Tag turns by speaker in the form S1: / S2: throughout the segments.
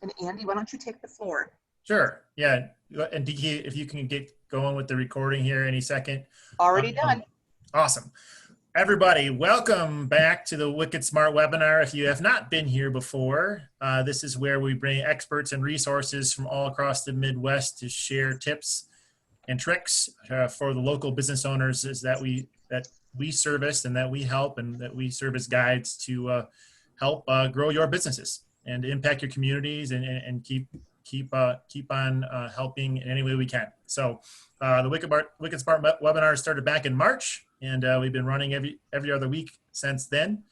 S1: And Andy, why don't you take the floor?
S2: Sure. Yeah. And DK, if you can get going with the recording here any second.
S1: Already done.
S2: Awesome. Everybody, welcome back to the Wicked Smart webinar. If you have not been here before, this is where we bring experts and resources from all across the Midwest to share tips and tricks for the local business owners that we service and that we help and that we serve as guides to help grow your businesses and impact your communities and keep on helping in any way we can. So the Wicked Smart webinar started back in March, and we've been running every other week since then.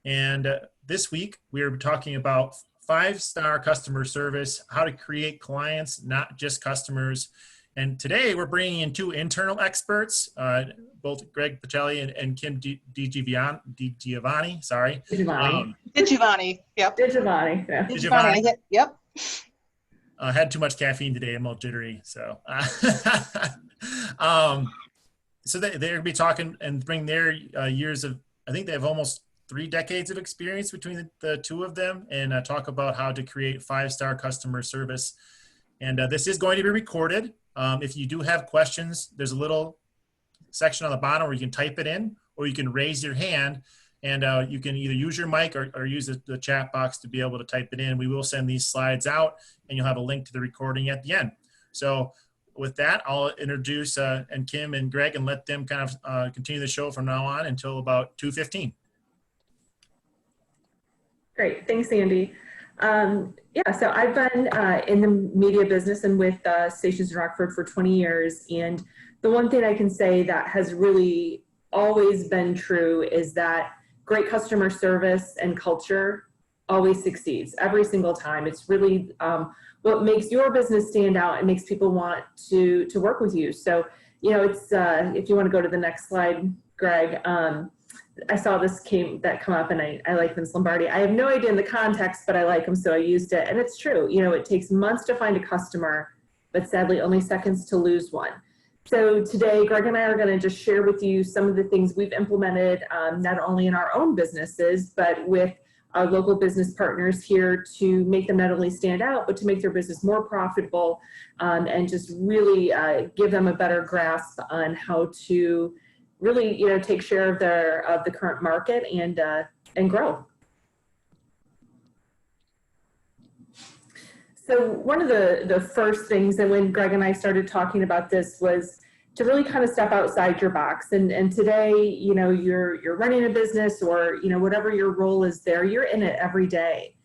S2: And this week we are talking about 5-star customer service, how to create clients, not just customers. And today we're bringing in 2 internal experts, both Greg Pacelli and Kim DiGiovanni. Sorry.
S1: DiGiovanni. Yep.
S3: DiGiovanni. Yeah.
S1: DiGiovanni. Yep.
S2: I had too much caffeine today. I'm all jittery. So, so they're going to be talking and bring their years of, I think they have almost 3 decades of experience between the 2 of them, and talk about how to create 5-star customer service. And this is going to be recorded. If you do have questions, there's a little section on the bottom where you can type it in, or you can raise your hand, and you can either use your mic or use the chat box to be able to type it in. We will send these slides out, and you'll have a link to the recording at the end. So with that, I'll introduce and Kim and Greg and let them kind of continue the show from now on until about 2:15.
S3: Great, thanks, Andy. Yeah, so I've been in the media business and with stations in Rockford for 20 years. And the one thing I can say that has really always been true is that great customer service and culture always succeeds every single time. It's really what makes your business stand out and makes people want to work with you. So, you know, it's if you want to go to the next slide, Greg. I saw this come up, and I like Vince Lombardi. I have no idea in the context, but I like him, so I used it. And it's true. You know, it takes months to find a customer, but sadly only seconds to lose one. So today, Greg and I are going to just share with you some of the things we've implemented, not only in our own businesses, but with our local business partners here to make them not only stand out, but to make their business more profitable, and just really give them a better grasp on how to really, you know, take share of the current market and grow. So one of the first things, and when Greg and I started talking about this, was to really kind of step outside your box. And today, you know, you're running a business, or, you know, whatever your role is there, you're in it every day.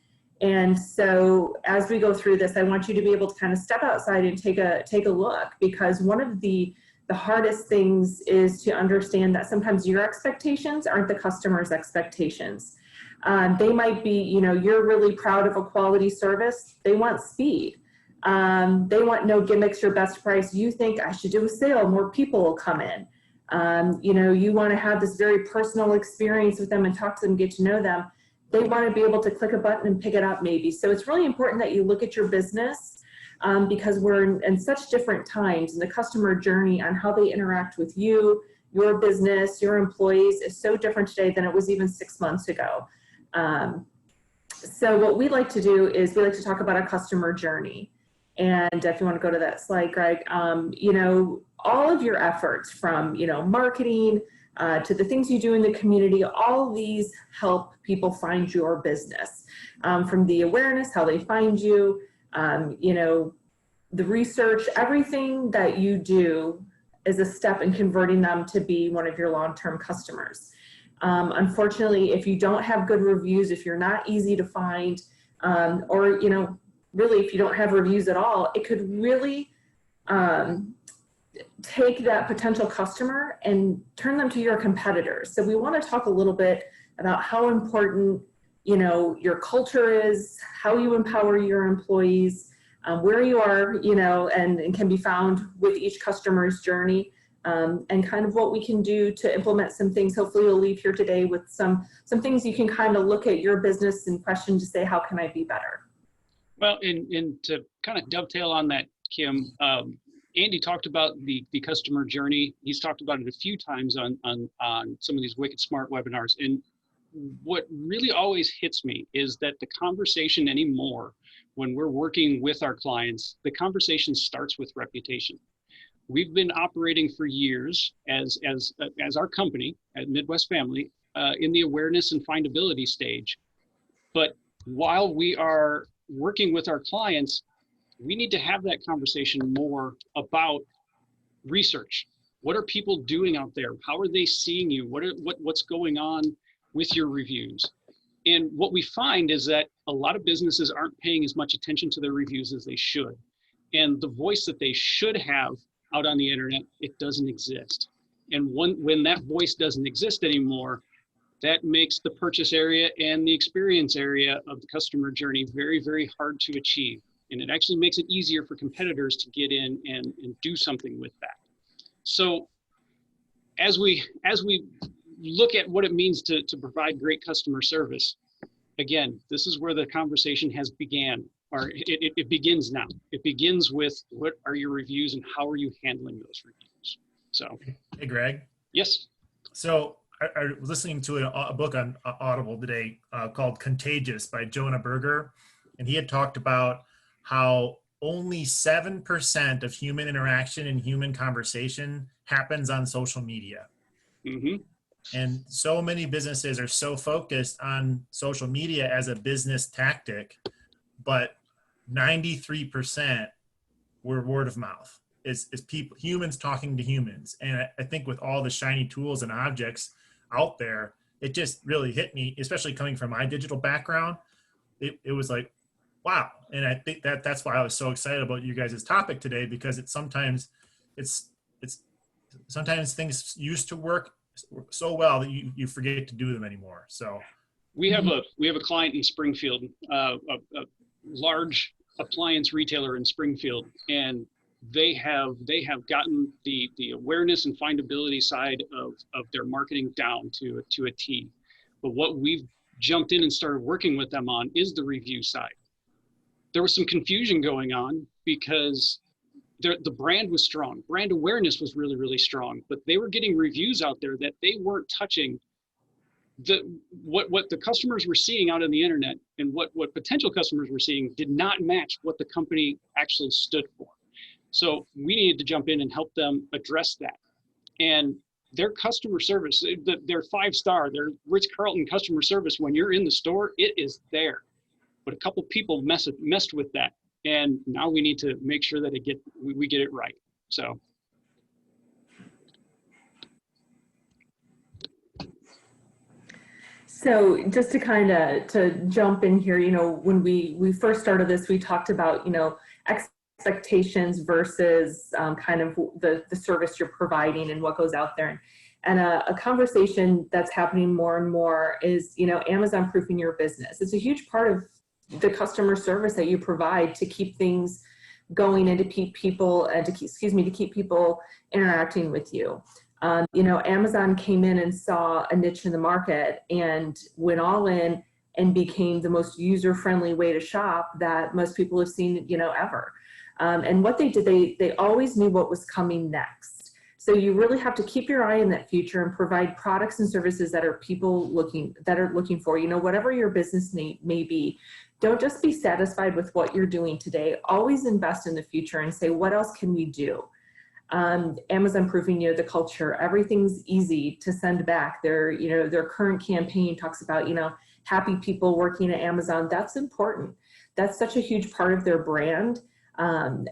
S3: And so as we go through this, I want you to be able to kind of step outside and take a look, because one of the hardest things is to understand that sometimes your expectations aren't the customer's expectations. They might be, you know, you're really proud of a quality service. They want speed. They want no gimmicks, your best price. You think, I should do a sale, more people will come in. You know, you want to have this very personal experience with them and talk to them, get to know them. They want to be able to click a button and pick it up maybe. So it's really important that you look at your business, because we're in such different times, and the customer journey on how they interact with you, your business, your employees is so different today than it was even 6 months ago. So what we like to do is we like to talk about our customer journey. And if you want to go to that slide, Greg, you know, all of your efforts from, you know, marketing to the things you do in the community, all these help people find your business, from the awareness, how they find you, you know, the research, everything that you do is a step in converting them to be one of your long-term customers. Unfortunately, if you don't have good reviews, if you're not easy to find, or, you know, really if you don't have reviews at all, it could really take that potential customer and turn them to your competitors. So we want to talk a little bit about how important, you know, your culture is, how you empower your employees, where you are, you know, and can be found with each customer's journey, and kind of what we can do to implement some things. Hopefully you'll leave here today with some things you can kind of look at your business and question to say, how can I be better?
S4: Well, and to kind of dovetail on that, Kim, Andy talked about the customer journey. He's talked about it a few times on some of these Wicked Smart webinars. And what really always hits me is that the conversation anymore when we're working with our clients, the conversation starts with reputation. We've been operating for years as our company at Midwest Family in the awareness and findability stage. But while we are working with our clients, we need to have that conversation more about research. What are people doing out there? How are they seeing you? What's going on with your reviews? And what we find is that a lot of businesses aren't paying as much attention to their reviews as they should. And the voice that they should have out on the internet, it doesn't exist. And when that voice doesn't exist anymore, that makes the purchase area and the experience area of the customer journey very, very hard to achieve. And it actually makes it easier for competitors to get in and do something with that. So as we look at what it means to provide great customer service, again, this is where the conversation has began, or it begins now. It begins with, what are your reviews and how are you handling those reviews? So.
S2: Hey, Greg.
S4: Yes.
S2: So I was listening to a book on Audible today called Contagious by Jonah Berger, and he had talked about how only 7% of human interaction and human conversation happens on social media.
S4: Mm-hmm.
S2: And so many businesses are so focused on social media as a business tactic, but 93% were word of mouth. Is people, humans talking to humans. And I think with all the shiny tools and objects out there, it just really hit me, especially coming from my digital background. It was like, wow. And I think that's why I was so excited about you guys' topic today, because sometimes things used to work so well that you forget to do them anymore. So
S4: we have a client in Springfield, a large appliance retailer in Springfield, and they have gotten the awareness and findability side of their marketing down to a T. But what we've jumped in and started working with them on is the review side. There was some confusion going on because the brand was strong. Brand awareness was really, really strong, but they were getting reviews out there that they weren't touching. What the customers were seeing out on the internet and what potential customers were seeing did not match what the company actually stood for. So we needed to jump in and help them address that. And their customer service, their 5-star, their Ritz-Carlton customer service, when you're in the store, it is there. But a couple people messed with that. And now we need to make sure that we get it right. So.
S3: So just to jump in here, when we first started this, we talked about, expectations versus kind of the service you're providing and what goes out there. And a conversation that's happening more and more is, Amazon proofing your business. It's a huge part of the customer service that you provide to keep things going and to keep people interacting with you. Amazon came in and saw a niche in the market and went all in and became the most user-friendly way to shop that most people have seen, ever. And what they did, they always knew what was coming next. So you really have to keep your eye on that future and provide products and services that are looking for, whatever your business may be. Don't just be satisfied with what you're doing today. Always invest in the future and say, what else can we do? Amazon proofing, the culture, everything's easy to send back. Their current campaign talks about, happy people working at Amazon. That's important. That's such a huge part of their brand,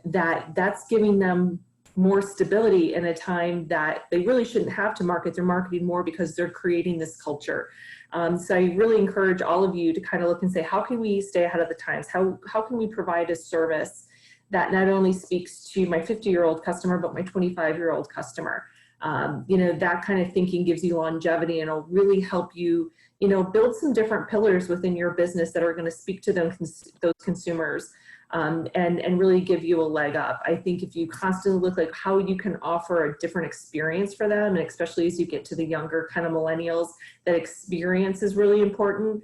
S3: that's giving them more stability in a time that they really shouldn't have to market. They're marketing more because they're creating this culture. So I really encourage all of you to kind of look and say, how can we stay ahead of the times? How can we provide a service that not only speaks to my 50-year-old customer, but my 25-year-old customer? That kind of thinking gives you longevity and it'll really help you, build some different pillars within your business that are going to speak to those consumers. And really give you a leg up. I think if you constantly look like how you can offer a different experience for them, and especially as you get to the younger kind of millennials, that experience is really important.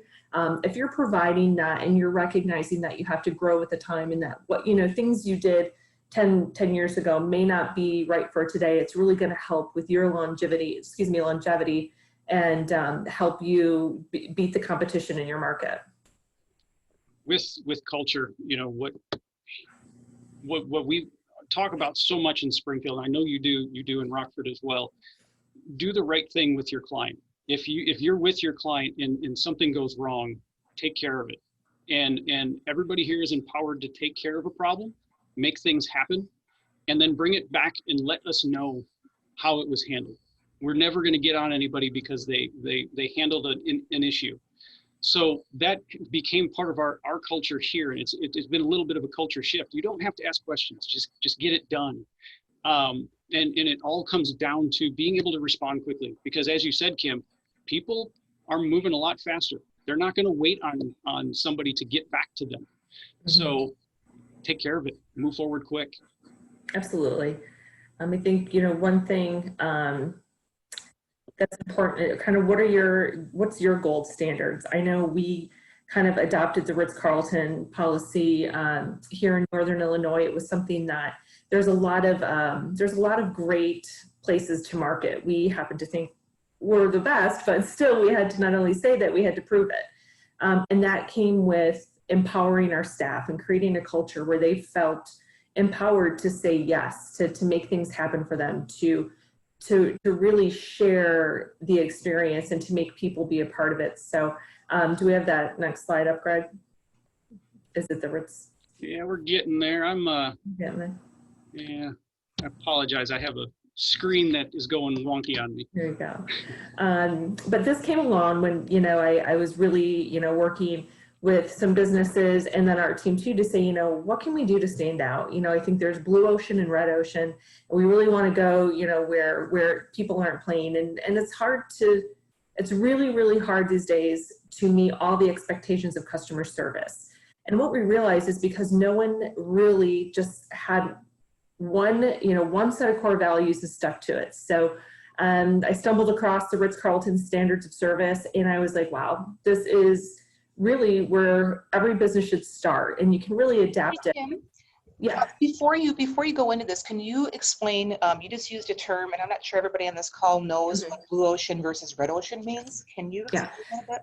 S3: If you're providing that and you're recognizing that you have to grow with the time and that things you did 10 years ago may not be right for today, it's really going to help with your longevity and help you beat the competition in your market.
S4: with culture, you know, what we talk about so much in Springfield, I know you do in Rockford as well. Do the right thing with your client. If you're with your client and something goes wrong, take care of it. And everybody here is empowered to take care of a problem, make things happen, and then bring it back and let us know how it was handled. We're never going to get on anybody because they handled an issue. So that became part of our culture here, and it's been a little bit of a culture shift. You don't have to ask questions; just get it done. And it all comes down to being able to respond quickly, because as you said, Kim, people are moving a lot faster. They're not going to wait on somebody to get back to them. Mm-hmm. So take care of it. Move forward quick.
S3: Absolutely. I think, you know, one thing that's important, kind of what's your gold standards? I know we kind of adopted the Ritz-Carlton policy here in Northern Illinois. It was something that there's a lot of great places to market. We happen to think we're the best, but still we had to not only say that, we had to prove it. And that came with empowering our staff and creating a culture where they felt empowered to say yes, to make things happen for them, to really share the experience and to make people be a part of it. So do we have that next slide up, Greg? Is it the Ritz?
S4: Yeah, we're getting there. I'm
S3: getting there.
S4: Yeah, I apologize. I have a screen that is going wonky on me.
S3: There you go. But this came along when, you know, I was really, you know, working with some businesses and then our team too, to say, you know, what can we do to stand out? You know, I think there's blue ocean and red ocean, and we really want to go, you know, where people aren't playing. And it's really, really hard these days to meet all the expectations of customer service. And what we realized is because no one really just had one set of core values and stuck to it. So I stumbled across the Ritz-Carlton standards of service, and I was like, wow, this is really where every business should start, and you can really adapt it. Yeah.
S1: Before you go into this, can you explain, you just used a term, and I'm not sure everybody on this call knows what blue ocean versus red ocean means. Can you explain that a bit?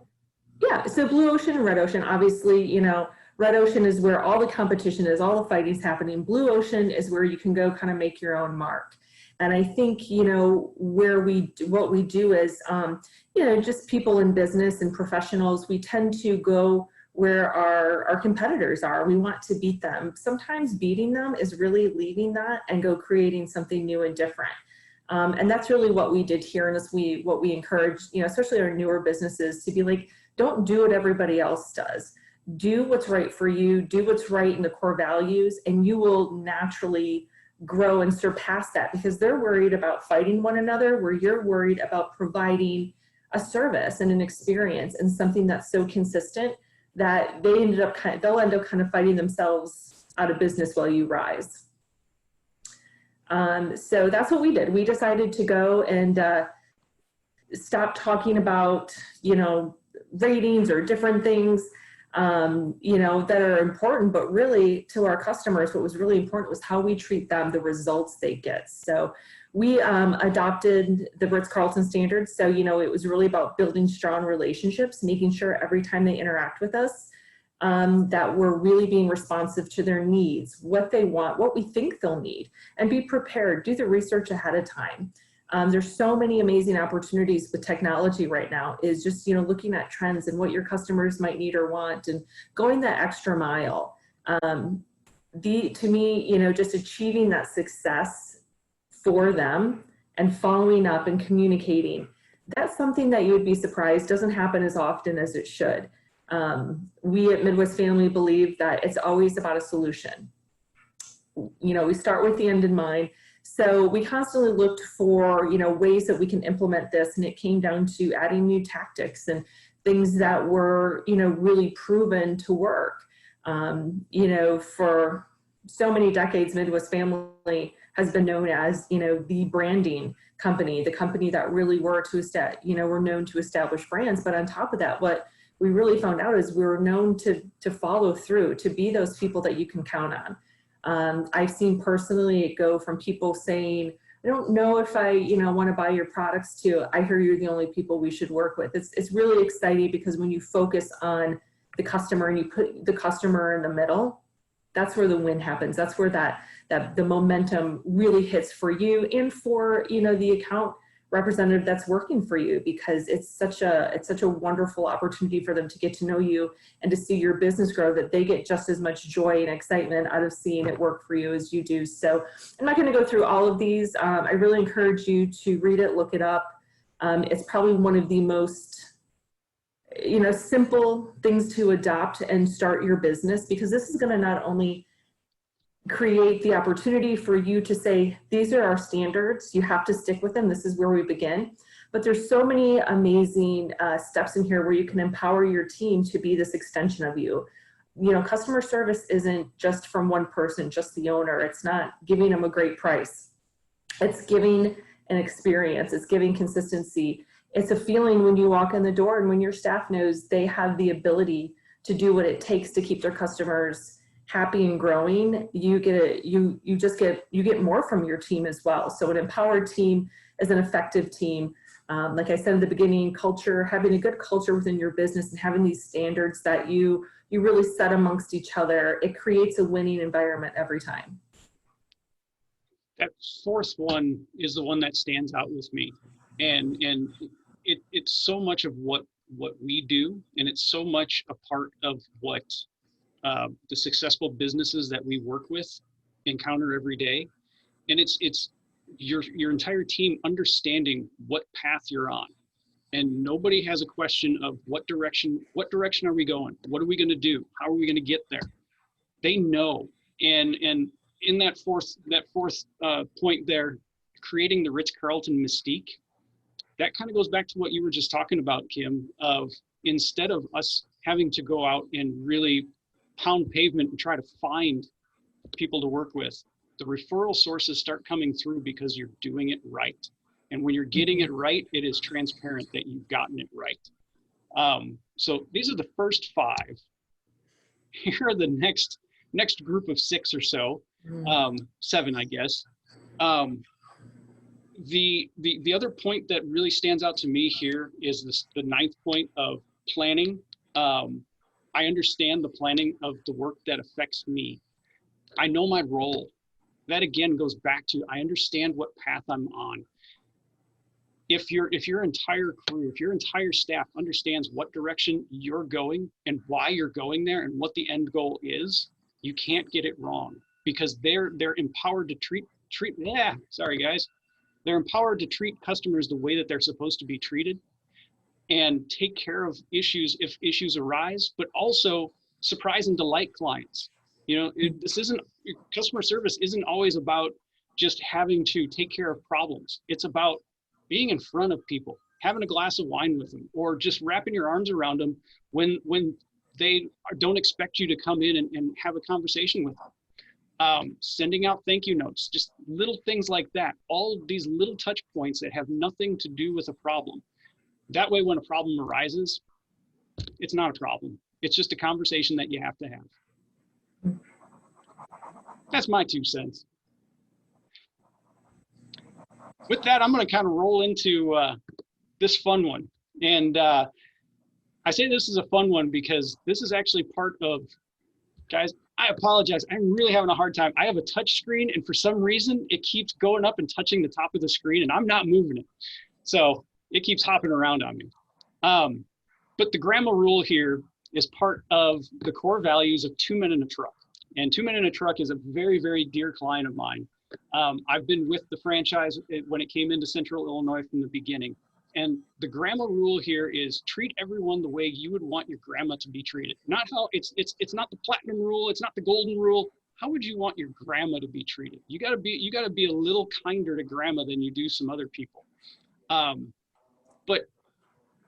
S3: Yeah, so blue ocean and red ocean, obviously, you know, red ocean is where all the competition is, all the fighting's happening. Blue ocean is where you can go kind of make your own mark. And I think, you know, what we do is, you know, just people in business and professionals, we tend to go where our competitors are. We want to beat them. Sometimes beating them is really leaving that and go creating something new and different. And that's really what we did here. And what we encourage, you know, especially our newer businesses, to be like, don't do what everybody else does. Do what's right for you, do what's right in the core values, and you will naturally grow and surpass that, because they're worried about fighting one another, where you're worried about providing a service and an experience and something that's so consistent that they'll end up kind of fighting themselves out of business while you rise. So that's what we did. We decided to go and stop talking about, you know, ratings or different things, you know, that are important, but really to our customers, what was really important was how we treat them, the results they get. So we adopted the Ritz-Carlton standards. So, you know, it was really about building strong relationships, making sure every time they interact with us, that we're really being responsive to their needs, what they want, what we think they'll need, and be prepared, do the research ahead of time. There's so many amazing opportunities with technology right now, is just, you know, looking at trends and what your customers might need or want and going that extra mile. To me, you know, just achieving that success for them and following up and communicating, that's something that you would be surprised doesn't happen as often as it should. We at Midwest Family believe that it's always about a solution. You know, we start with the end in mind. So we constantly looked for, you know, ways that we can implement this, and it came down to adding new tactics and things that were, you know, really proven to work. You know, for so many decades, Midwest Family has been known as, you know, the branding company, the company that really we're known to establish brands. But on top of that, what we really found out is we were known to follow through, to be those people that you can count on. I've seen personally it go from people saying, I don't know if I, you know, want to buy your products, to I hear you're the only people we should work with. It's really exciting, because when you focus on the customer and you put the customer in the middle, that's where the win happens. That's where that the momentum really hits for you and for, you know, the account representative that's working for you, because it's such a wonderful opportunity for them to get to know you and to see your business grow, that they get just as much joy and excitement out of seeing it work for you as you do. So I'm not going to go through all of these. I really encourage you to read it, look it up. It's probably one of the most, you know, simple things to adopt and start your business, because this is going to not only create the opportunity for you to say, these are our standards, you have to stick with them, this is where we begin. But there's so many amazing steps in here where you can empower your team to be this extension of you. You know, customer service isn't just from one person, just the owner. It's not giving them a great price. It's giving an experience, it's giving consistency. It's a feeling when you walk in the door and when your staff knows they have the ability to do what it takes to keep their customers happy and growing. You get more from your team as well. So an empowered team is an effective team. Like I said in the beginning, culture, having a good culture within your business and having these standards that you really set amongst each other, it creates a winning environment every time.
S4: That fourth one is the one that stands out with me. And it's so much of what we do, and it's so much a part of what the successful businesses that we work with encounter every day. And it's your entire team understanding what path you're on. And nobody has a question of what direction are we going? What are we going to do? How are we going to get there? They know. And in that fourth point there, creating the Ritz-Carlton mystique, that kind of goes back to what you were just talking about, Kim, of instead of us having to go out and really pound pavement and try to find people to work with, the referral sources start coming through because you're doing it right. And when you're getting it right, it is transparent that you've gotten it right. So these are the first 5. Here are the next group of 6 or so, 7, I guess. The other point that really stands out to me here is the 9th point of planning. I understand the planning of the work that affects me. I know my role. That again goes back to, I understand what path I'm on. If your entire crew, if your entire staff understands what direction you're going and why you're going there and what the end goal is, you can't get it wrong, because they're empowered to treat. Sorry guys. They're empowered to treat customers the way that they're supposed to be treated and take care of issues if issues arise, but also surprise and delight clients. You know, customer service isn't always about just having to take care of problems. It's about being in front of people, having a glass of wine with them, or just wrapping your arms around them when they don't expect you to come in and have a conversation with them. Sending out thank you notes, just little things like that. All of these little touch points that have nothing to do with a problem. That way, when a problem arises, it's not a problem. It's just a conversation that you have to have. That's my 2 cents. With that, I'm going to kind of roll into this fun one. And I say this is a fun one because this is actually part of, guys, I apologize. I'm really having a hard time. I have a touch screen, and for some reason, it keeps going up and touching the top of the screen, and I'm not moving it. So it keeps hopping around on me. But the grandma rule here is part of the core values of 2 Men in a Truck. And 2 Men in a Truck is a very, very dear client of mine. I've been with the franchise when it came into Central Illinois from the beginning. And the grandma rule here is treat everyone the way you would want your grandma to be treated. Not how it's not the platinum rule. It's not the golden rule. How would you want your grandma to be treated? You gotta be a little kinder to grandma than you do some other people. But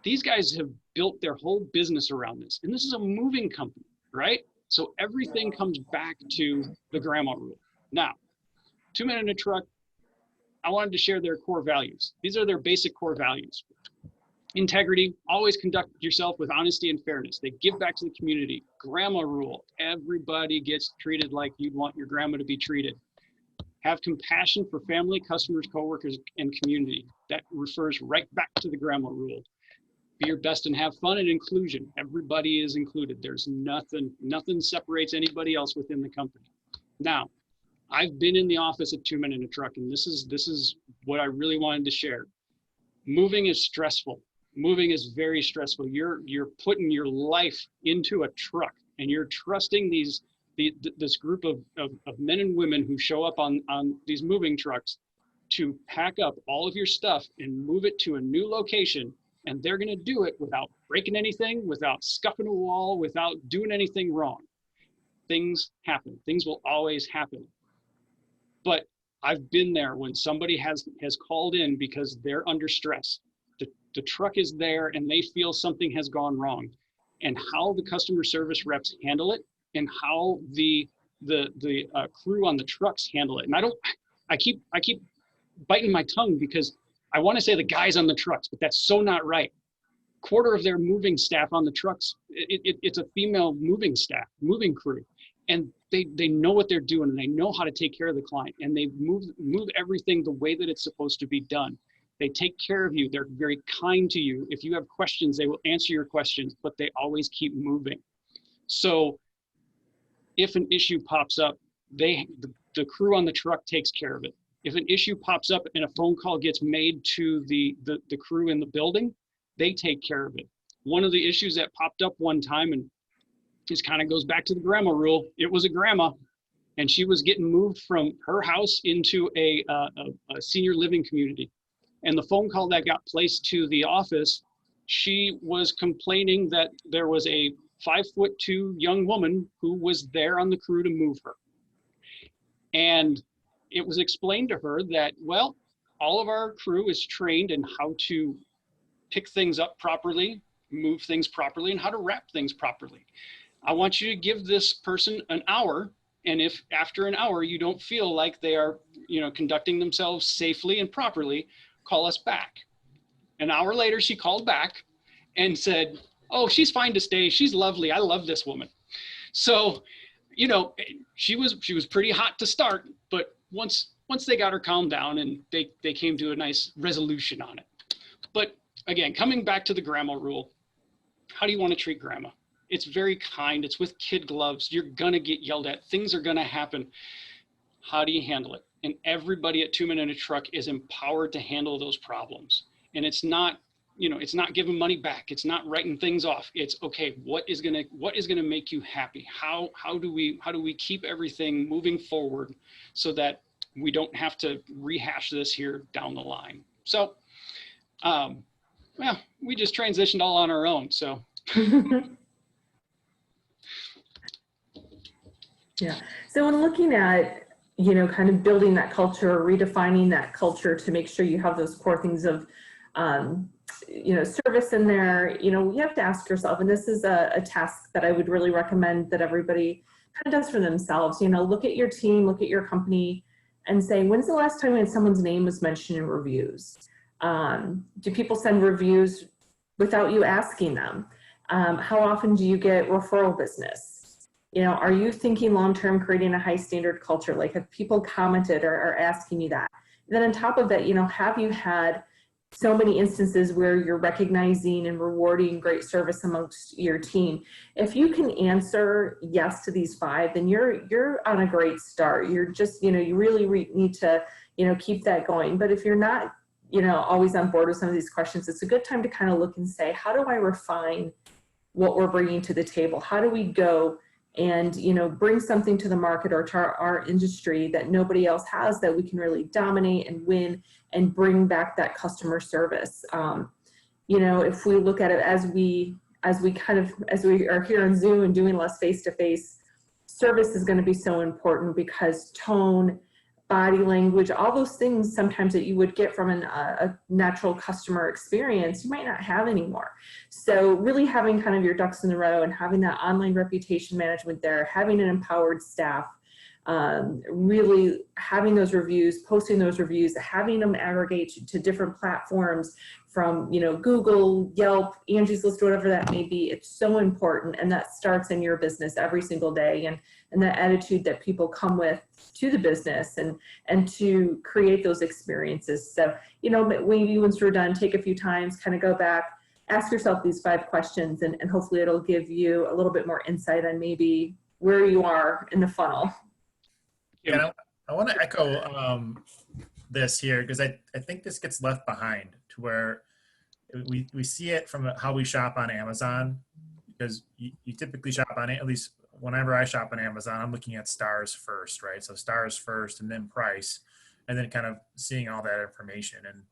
S4: these guys have built their whole business around this. And this is a moving company, right? So everything comes back to the grandma rule. Now, 2 Men in a Truck, I wanted to share their core values. These are their basic core values. Integrity, always conduct yourself with honesty and fairness. They give back to the community. Grandma rule, everybody gets treated like you'd want your grandma to be treated. Have compassion for family, customers, coworkers, and community. That refers right back to the grandma rule. Be your best and have fun and inclusion. Everybody is included. There's nothing separates anybody else within the company. Now, I've been in the office at 2 Men in a Truck, and this is what I really wanted to share. Moving is stressful. Moving is very stressful. You're putting your life into a truck, and you're trusting this group of men and women who show up on these moving trucks to pack up all of your stuff and move it to a new location. And they're going to do it without breaking anything, without scuffing a wall, without doing anything wrong. Things happen. Things will always happen. But I've been there when somebody has called in because they're under stress. The truck is there and they feel something has gone wrong. And how the customer service reps handle it, and how the crew on the trucks handle it. And I keep biting my tongue because I want to say the guys on the trucks, but that's so not right. Quarter of their moving staff on the trucks, it's a female moving crew. And they know what they're doing, and they know how to take care of the client, and they move everything the way that it's supposed to be done. They take care of you. They're very kind to you. If you have questions, they will answer your questions, but they always keep moving. So if an issue pops up, the crew on the truck takes care of it. If an issue pops up and a phone call gets made to the crew in the building, they take care of it. One of the issues that popped up one time, and this kind of goes back to the grandma rule. It was a grandma, and she was getting moved from her house into a senior living community. And the phone call that got placed to the office, she was complaining that there was a 5'2" young woman who was there on the crew to move her. And it was explained to her that, well, all of our crew is trained in how to pick things up properly, move things properly, and how to wrap things properly. I want you to give this person an hour, and if after an hour you don't feel like they are, conducting themselves safely and properly, call us back. An hour later, she called back and said, "Oh, she's fine to stay. She's lovely. I love this woman." So, she was pretty hot to start, but once they got her calmed down and they came to a nice resolution on it. But again, coming back to the grandma rule, how do you want to treat grandma? It's very kind. It's with kid gloves. You're going to get yelled at. Things are going to happen. How do you handle it? And everybody at 2 Men in a Truck is empowered to handle those problems. And it's not, it's not giving money back. It's not writing things off. It's okay. What is going to make you happy? How do we keep everything moving forward so that we don't have to rehash this here down the line? So, we just transitioned all on our own. So.
S3: Yeah. So when looking at, kind of building that culture, redefining that culture to make sure you have those core things of, service in there, you have to ask yourself, and this is a task that I would really recommend that everybody kind of does for themselves, look at your team, look at your company and say, when's the last time that someone's name was mentioned in reviews? Do people send reviews without you asking them? How often do you get referral business? Are you thinking long-term creating a high standard culture? Like, have people commented or are asking you that? And then on top of that, have you had so many instances where you're recognizing and rewarding great service amongst your team? If you can answer yes to these 5, then you're on a great start. You're just, you really need to, keep that going. But if you're not, always on board with some of these questions, it's a good time to kind of look and say, how do I refine what we're bringing to the table? How do we go and bring something to the market or to our industry that nobody else has, that we can really dominate and win and bring back that customer service? If we look at it as we are here on Zoom and doing less face-to-face, service is going to be so important, because tone, body language, all those things sometimes that you would get from a natural customer experience, you might not have anymore. So really having kind of your ducks in a row and having that online reputation management there, having an empowered staff, really having those reviews, posting those reviews, having them aggregate to different platforms from, Google, Yelp, Angie's List, whatever that may be. It's so important. And that starts in your business every single day. And that attitude that people come with to the business and to create those experiences. So, maybe once we're done, take a few times, kind of go back, ask yourself these 5 questions, and hopefully it'll give you a little bit more insight on maybe where you are in the funnel.
S2: Yeah, I want to echo this here, because I think this gets left behind, to where we see it from how we shop on Amazon, because you typically shop on, at least whenever I shop on Amazon, I'm looking at stars first, right? So stars first and then price, and then kind of seeing all that information. And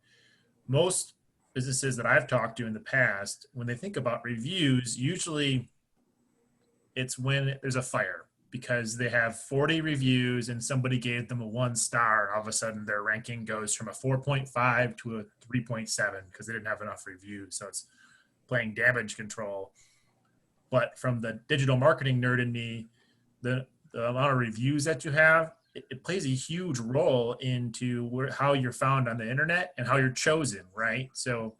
S2: most businesses that I've talked to in the past, when they think about reviews, usually it's when there's a fire, because they have 40 reviews and somebody gave them a 1 star. All of a sudden their ranking goes from a 4.5 to a 3.7 because they didn't have enough reviews. So it's playing damage control. But from the digital marketing nerd in me, the amount of reviews that you have, it plays a huge role into how you're found on the internet and how you're chosen, right? So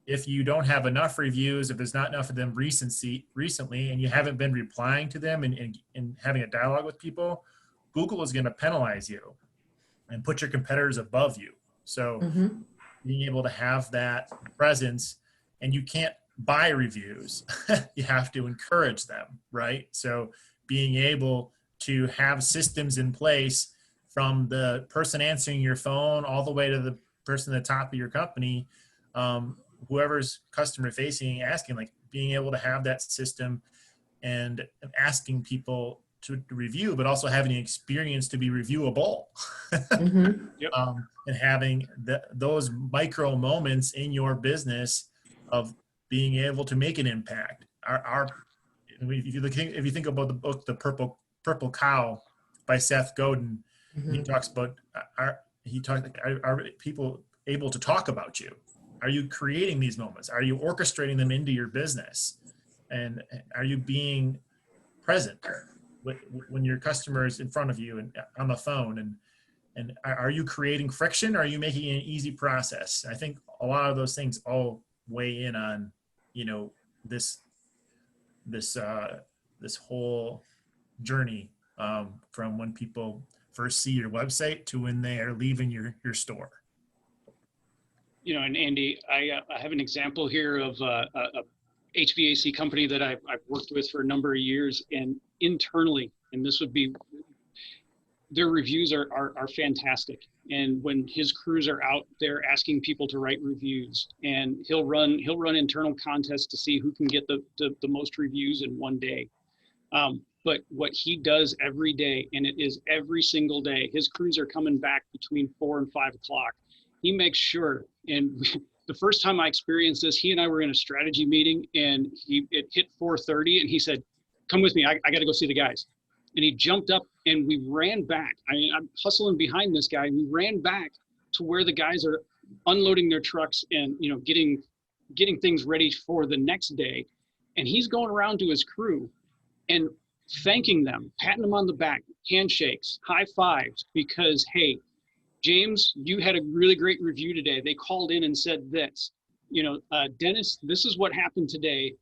S2: if you don't have enough reviews, if there's not enough of them recently, and you haven't been replying to them and having a dialogue with people, Google is going to penalize you and put your competitors above you. So being able to have that presence, and you can't buy reviews, you have to encourage them, right? So being able to have systems in place, from the person answering your phone all the way to the person at the top of your company, whoever's customer facing, asking, like, being able to have that system and asking people to review, but also having the experience to be reviewable.
S4: Yep.
S2: And having those micro moments in your business of being able to make an impact. If you think about the book, The Purple Cow by Seth Godin, he talks about, are people able to talk about you? Are you creating these moments? Are you orchestrating them into your business? And are you being present when your customer is in front of you and on the phone? And are you creating friction? Or are you making it an easy process? I think a lot of those things all weigh in on, this whole journey, from when people first see your website to when they are leaving your store.
S4: And Andy, I have an example here of a HVAC company that I've worked with for a number of years, and internally, and this would be, their reviews are fantastic. And when his crews are out there asking people to write reviews, and he'll run internal contests to see who can get the most reviews in one day. But what he does every day, and it is every single day, his crews are coming back between 4 and 5 o'clock. He makes sure, and the first time I experienced this, he and I were in a strategy meeting, and it hit 4:30, and he said, "Come with me, I got to go see the guys." And he jumped up, and we ran back. I'm hustling behind this guy. We ran back to where the guys are unloading their trucks and getting things ready for the next day. And he's going around to his crew and thanking them, patting them on the back, handshakes, high fives, because, hey, James, you had a really great review today. They called in and said this. Dennis, this is what happened today.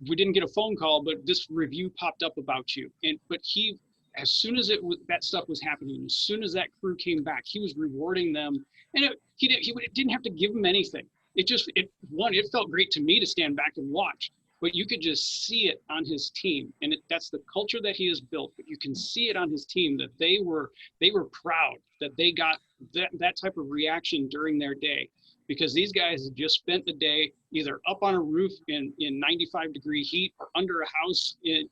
S4: We didn't get a phone call, but this review popped up about you. But he, as soon as that stuff was happening, as soon as that crew came back, he was rewarding them, and he didn't have to give them anything. It felt great to me to stand back and watch, but you could just see it on his team, and that's the culture that he has built. But you can see it on his team that they were proud that they got that type of reaction during their day. Because these guys have just spent the day either up on a roof in 95-degree heat, or under a house in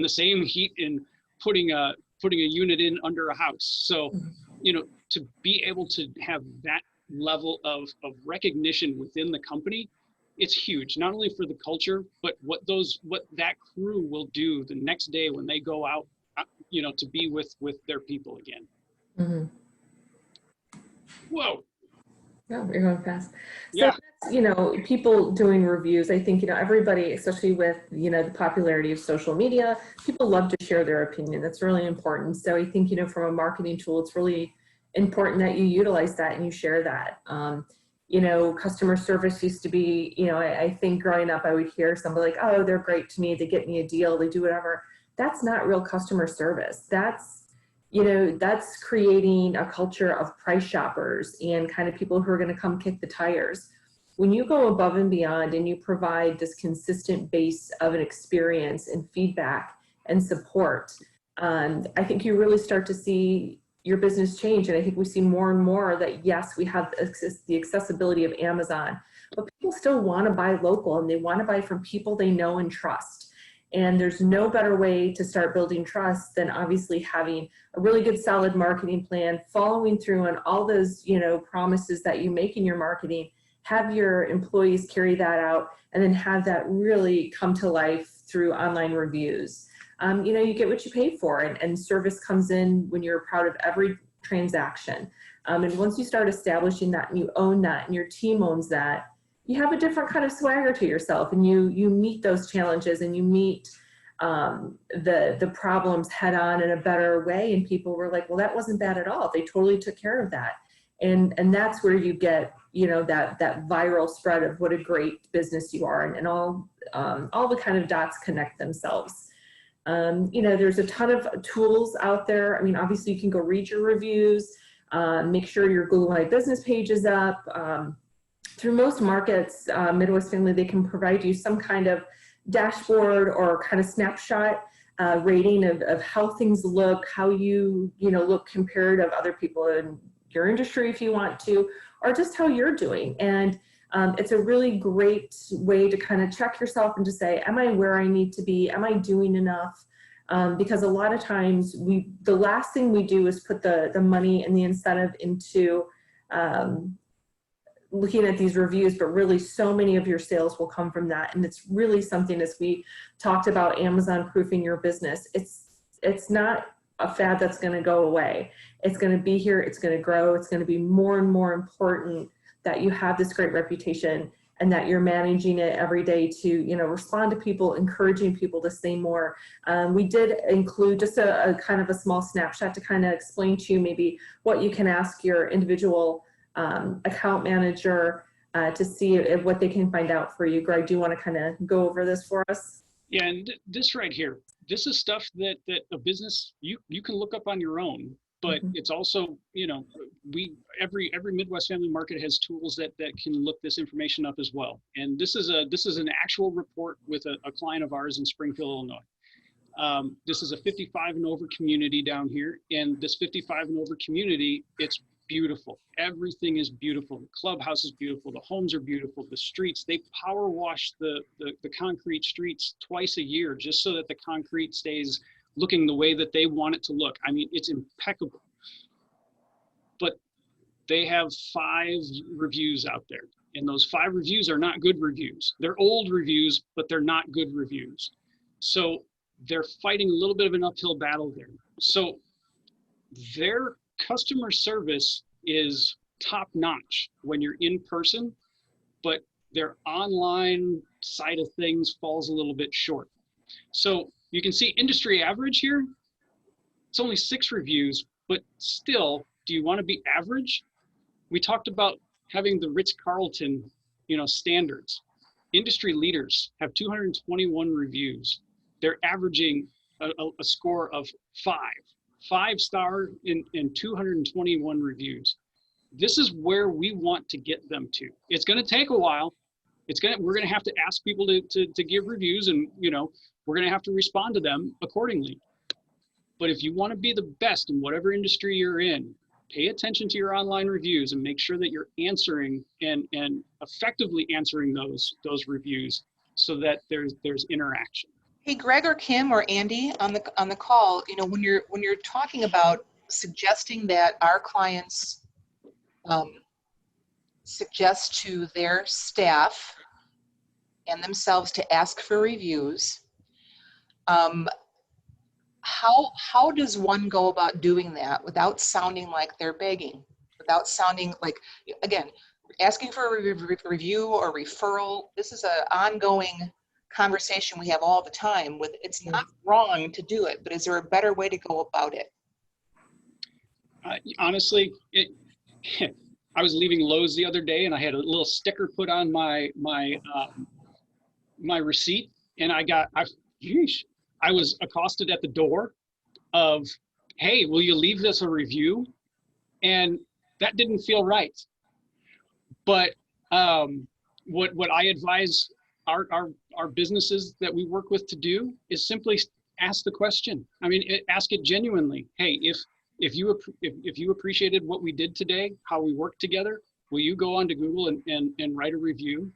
S4: the same heat, and putting a unit in under a house. So, to be able to have that level of recognition within the company, it's huge, not only for the culture, but what that crew will do the next day when they go out, to be with their people again. Whoa.
S3: No, you're going fast.
S4: Yeah.
S3: So, people doing reviews, I think, everybody, especially with, the popularity of social media, people love to share their opinion. That's really important. So I think, from a marketing tool, it's really important that you utilize that and you share that. Customer service used to be, I think growing up, I would hear somebody like, "Oh, they're great to me. They get me a deal. They do whatever." That's not real customer service. That's creating a culture of price shoppers and kind of people who are going to come kick the tires. when you go above and beyond and you provide this consistent base of an experience and feedback and support, I think you really start to see your business change. And I think we see more and more that, yes, we have the accessibility of Amazon, but people still want to buy local, and they want to buy from people they know and trust. And there's no better way to start building trust than obviously having a really good solid marketing plan, following through on all those, promises that you make in your marketing, have your employees carry that out, and then have that really come to life through online reviews. You get what you pay for, and service comes in when you're proud of every transaction. And once you start establishing that and you own that and your team owns that, you have a different kind of swagger to yourself, and you meet those challenges and you meet the problems head on in a better way. And people were like, well, that wasn't bad at all. They totally took care of that. And that's where you get, that viral spread of what a great business you are, and all the kind of dots connect themselves. There's a ton of tools out there. I mean, obviously you can go read your reviews, make sure your Google My Business page is up. Through most markets, Midwest Family, they can provide you some kind of dashboard or kind of snapshot rating of how things look, how you look compared of other people in your industry if you want to, or just how you're doing. And it's a really great way to kind of check yourself and to say, am I where I need to be? Am I doing enough? Because a lot of times the last thing we do is put the money and the incentive into looking at these reviews, but really so many of your sales will come from that. And it's really something, as we talked about Amazon proofing your business, it's not a fad that's going to go away. It's going to be here. It's going to grow. It's going to be more and more important that you have this great reputation and that you're managing it every day to, respond to people, encouraging people to say more. We did include just a kind of a small snapshot to kind of explain to you maybe what you can ask your individual account manager to see what they can find out for you. Greg, do you want to kind of go over this for us?
S4: Yeah, and this right here, this is stuff that a business, you can look up on your own, but it's also, every Midwest Family Market has tools that can look this information up as well. And this is an actual report with a client of ours in Springfield, Illinois. This is a 55 and over community down here, and this 55 and over community, it's beautiful. Everything is beautiful. The clubhouse is beautiful. The homes are beautiful. The streets, they power wash the concrete streets twice a year just so that the concrete stays looking the way that they want it to look. I mean, it's impeccable. But they have 5 reviews out there, and those 5 reviews are not good reviews. They're old reviews, but they're not good reviews. So they're fighting a little bit of an uphill battle there. So their customer service is top notch when you're in person, but their online side of things falls a little bit short. So you can see industry average here, it's only 6 reviews, but still, do you want to be average? We talked about having the Ritz-Carlton, standards. Industry leaders have 221 reviews. They're averaging a score of 5-star in 221 reviews. This is where we want to get them to. It's going to take a while. We're going to have to ask people to give reviews, and we're going to have to respond to them accordingly. But if you want to be the best in whatever industry you're in, pay attention to your online reviews and make sure that you're answering and effectively answering those reviews so that there's interaction.
S1: Hey, Greg or Kim or Andy on the call, when you're talking about suggesting that our clients suggest to their staff and themselves to ask for reviews, how does one go about doing that without sounding like they're begging, without sounding like, again, asking for a review or referral? This is an ongoing conversation we have all the time. It's not wrong to do it, but is there a better way to go about it?
S4: Honestly, I was leaving Lowe's the other day, and I had a little sticker put on my receipt, and I was accosted at the door of, hey, will you leave this a review? And that didn't feel right. But what I advise our businesses that we work with to do is simply ask the question. I mean, ask it genuinely. Hey, if you appreciated what we did today, how we worked together, will you go on to Google and write a review?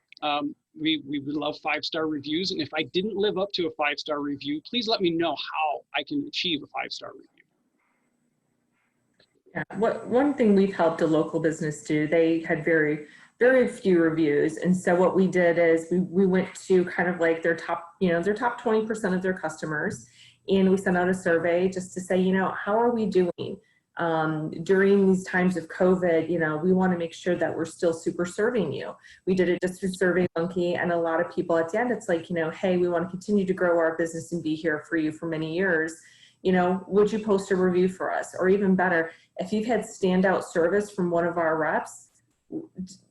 S4: We would love 5-star reviews. And if I didn't live up to a 5-star review, please let me know how I can achieve a 5-star review.
S3: Yeah. One thing we've helped a local business do, they had very, very few reviews. And so what we did is we went to kind of like their top, their top 20% of their customers. And we sent out a survey just to say, how are we doing? During these times of COVID, we want to make sure that we're still super serving you. We did it just through SurveyMonkey, and a lot of people at the end, it's like, hey, we want to continue to grow our business and be here for you for many years. Would you post a review for us? Or even better, if you've had standout service from one of our reps,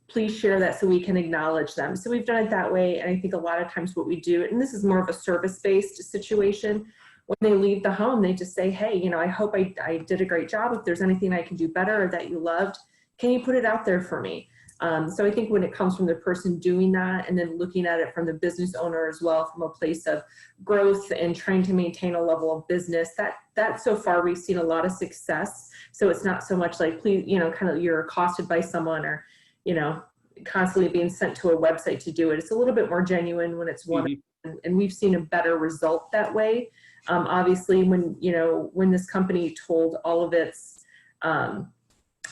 S3: please share that so we can acknowledge them. So we've done it that way. And I think a lot of times what we do, and this is more of a service-based situation, when they leave the home, they just say, hey, I hope I did a great job. If there's anything I can do better or that you loved, can you put it out there for me? So I think when it comes from the person doing that and then looking at it from the business owner as well, from a place of growth and trying to maintain a level of business, that so far we've seen a lot of success. So it's not so much like, please, kind of you're accosted by someone or, constantly being sent to a website to do it. It's a little bit more genuine when it's one, and we've seen a better result that way. Obviously, when this company told all of its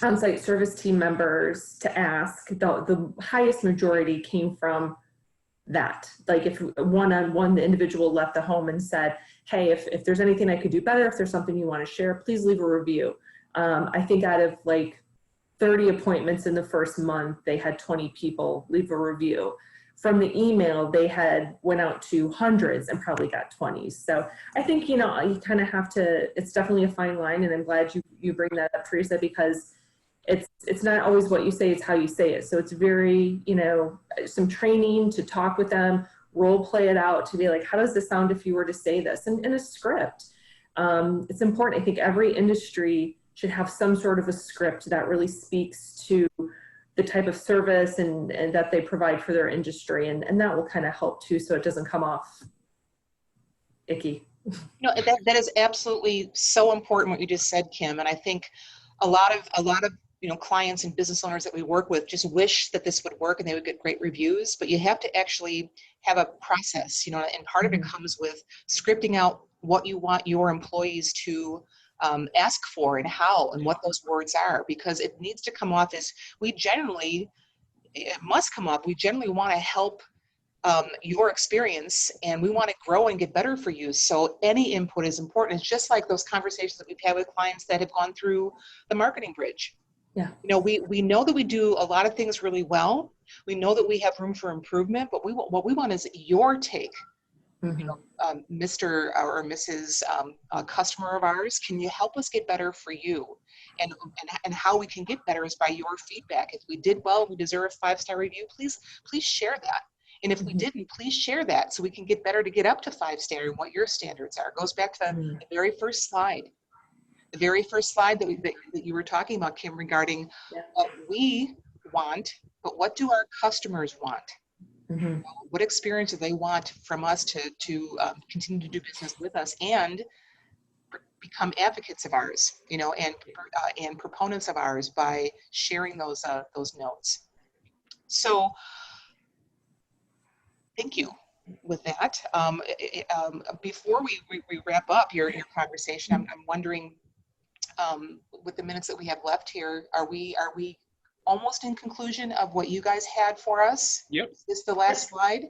S3: on-site service team members to ask, the highest majority came from that. Like if one-on-one, the individual left the home and said, hey, if there's anything I could do better, if there's something you want to share, please leave a review. I think out of like 30 appointments in the first month, they had 20 people leave a review. From the email, they went out to hundreds and probably got 20s. So I think, you kind of have to, it's definitely a fine line. And I'm glad you bring that up, Teresa, because it's not always what you say, it's how you say it. So it's very, some training to talk with them, role play it out to be like, how does this sound if you were to say this? And in a script, it's important. I think every industry should have some sort of a script that really speaks to the type of service and that they provide for their industry. And that will kind of help too, so it doesn't come off icky.
S1: That is absolutely so important what you just said, Kim. And I think a lot of clients and business owners that we work with just wish that this would work and they would get great reviews, but you have to actually have a process, and part of it comes with scripting out what you want your employees to ask for and how and what those words are, because it needs to come off as we generally want to help your experience, and we want to grow and get better for you. So any input is important. It's just like those conversations that we've had with clients that have gone through the marketing bridge.
S3: Yeah.
S1: We know that we do a lot of things really well. We know that we have room for improvement, but what we want is your take. Mr. or Mrs. Customer of ours, can you help us get better for you? And how we can get better is by your feedback. If we did well, we deserve a 5-star review, please share that. And if we didn't, please share that so we can get better to get up to 5-star and what your standards are. It goes back to the very first slide. The very first slide that you were talking about, Kim, regarding what we want, but what do our customers want? What experience do they want from us to continue to do business with us and become advocates of ours, and proponents of ours by sharing those notes. So thank you with that. Before we wrap up your conversation, I'm wondering, with the minutes that we have left here, are we almost in conclusion of what you guys had for us?
S4: Yep.
S1: Is this the last slide?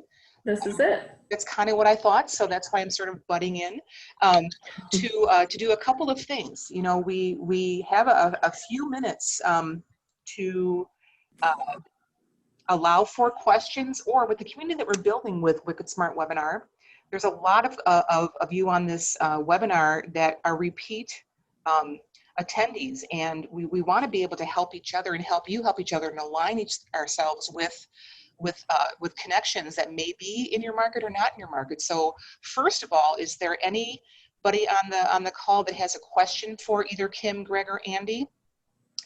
S3: This is it.
S1: That's kind of what I thought, so that's why I'm sort of butting in to do a couple of things. We have a few minutes to allow for questions, or with the community that we're building with Wicked Smart Webinar. There's a lot of you on this webinar that are repeat attendees, and we want to be able to help each other and help you help each other and align ourselves with connections that may be in your market or not in your market. So first of all, is there anybody on the call that has a question for either Kim, Greg, or Andy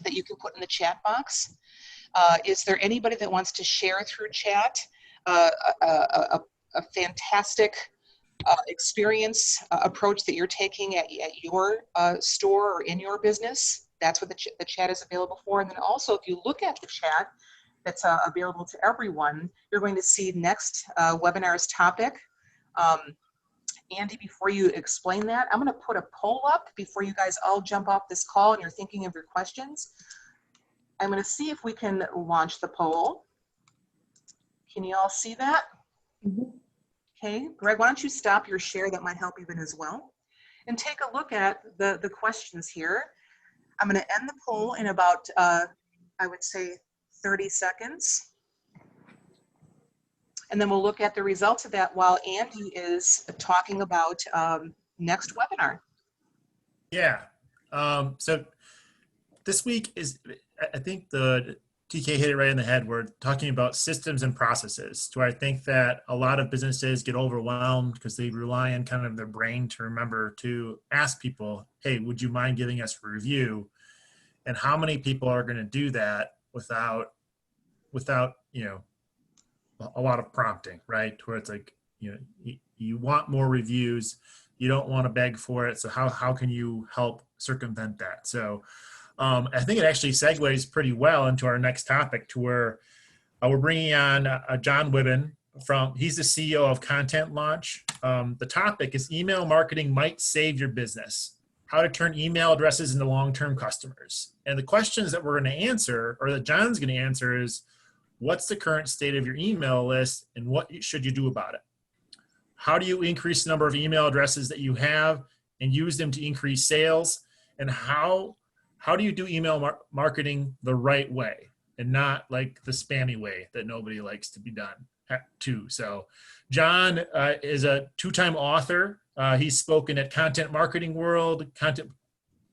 S1: that you can put in the chat box? Is there anybody that wants to share through chat a fantastic experience approach that you're taking at your store or in your business? That's what the chat is available for. And then also, if you look at the chat that's available to everyone, you're going to see next webinar's topic. Andy, before you explain that, I'm going to put a poll up before you guys all jump off this call and you're thinking of your questions. I'm going to see if we can launch the poll. Can you all see that?
S3: Mhm.
S1: Okay, Greg, why don't you stop your share? That might help even as well. And take a look at the questions here. I'm going to end the poll in about, I would say, 30 seconds. And then we'll look at the results of that while Andy is talking about next webinar.
S2: Yeah. So this week is, I think the TK hit it right in the head. We're talking about systems and processes, where I think that a lot of businesses get overwhelmed because they rely on kind of their brain to remember to ask people, hey, would you mind giving us a review? And how many people are going to do that without, you know, a lot of prompting, right? Where it's like, you know, you want more reviews, you don't want to beg for it. So how can you help circumvent that? So I think it actually segues pretty well into our next topic, to where we're bringing on John Wibben he's the CEO of Content Launch. The topic is email marketing might save your business. How to turn email addresses into long-term customers. And the questions that we're going to answer, or that John's going to answer, is what's the current state of your email list and what should you do about it? How do you increase the number of email addresses that you have and use them to increase sales? And how do you do email marketing the right way and not like the spammy way that nobody likes to be done too? So John is a two-time author. He's spoken at Content Marketing World, Content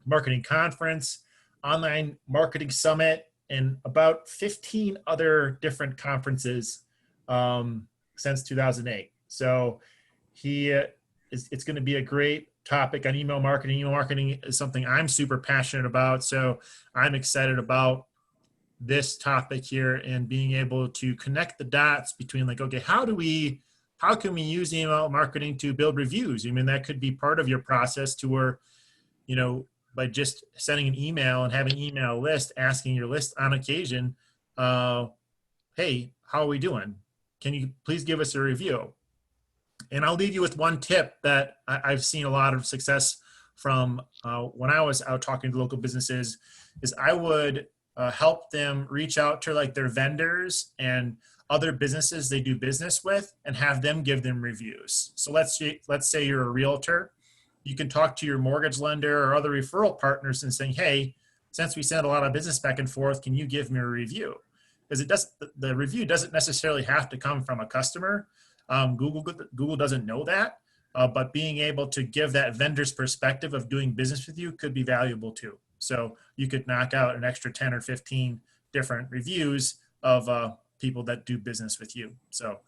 S2: Marketing Conference, Online Marketing Summit, and about 15 other different conferences since 2008. So it's going to be a great topic on email marketing. Email marketing is something I'm super passionate about. So I'm excited about this topic here and being able to connect the dots between, like, okay, how can we use email marketing to build reviews? I mean, that could be part of your process, to where, you know, by just sending an email and having an email list, asking your list on occasion, hey, how are we doing? Can you please give us a review? And I'll leave you with one tip that I've seen a lot of success from when I was out talking to local businesses, is I would help them reach out to like their vendors and other businesses they do business with and have them give them reviews. So let's say you're a realtor. You can talk to your mortgage lender or other referral partners and saying, hey, since we send a lot of business back and forth, can you give me a review? Because the review doesn't necessarily have to come from a customer. Google doesn't know that, but being able to give that vendor's perspective of doing business with you could be valuable too. So you could knock out an extra 10 or 15 different reviews of people that do business with you. So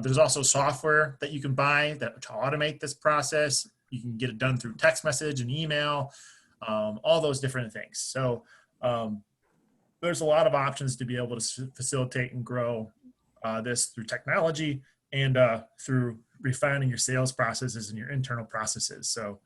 S2: there's also software that you can buy to automate this process. You can get it done through text message and email, all those different things. So there's a lot of options to be able to facilitate and grow this through technology and through refining your sales processes and your internal processes. So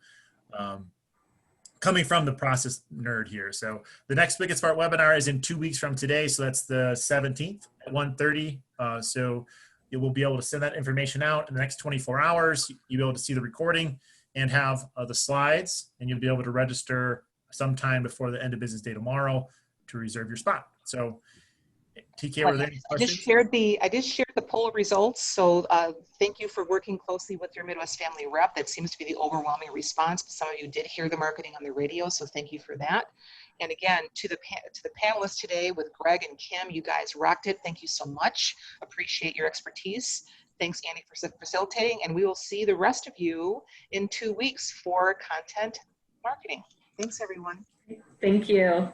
S2: coming from the process nerd here. So the next Wicked Smart webinar is in 2 weeks from today. So that's the 17th at 1:30. So you will be able to send that information out in the next 24 hours. You'll be able to see the recording and have the slides, and you'll be able to register sometime before the end of business day tomorrow to reserve your spot. So TK, were there any questions?
S1: I just shared the poll results. So thank you for working closely with your Midwest Family rep. That seems to be the overwhelming response. Some of you did hear the marketing on the radio, so thank you for that. And again, to the panelists today with Greg and Kim, you guys rocked it. Thank you so much. Appreciate your expertise. Thanks, Andy, for facilitating. And we will see the rest of you in 2 weeks for content marketing. Thanks, everyone.
S3: Thank you.